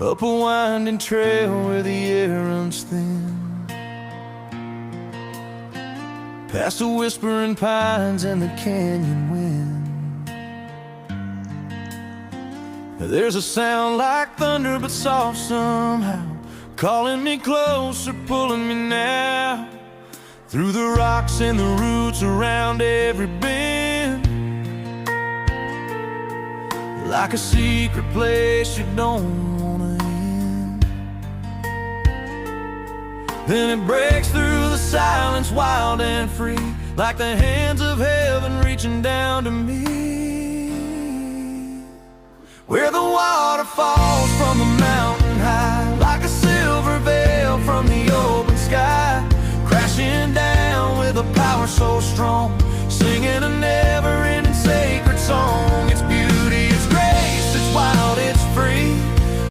up a winding trail where the air runs thin, past the whispering pines and the canyon wind. There's a sound like thunder but soft somehow, calling me closer, pulling me now, through the rocks and the roots around every bend, like a secret place you don't wanna end. Then it breaks through the silence, wild and free, like the hands of heaven reaching down to me, where the water falls from the mountain high, like a silver veil from the open sky, crashing down with a power so strong, singing a never-ending sacred song.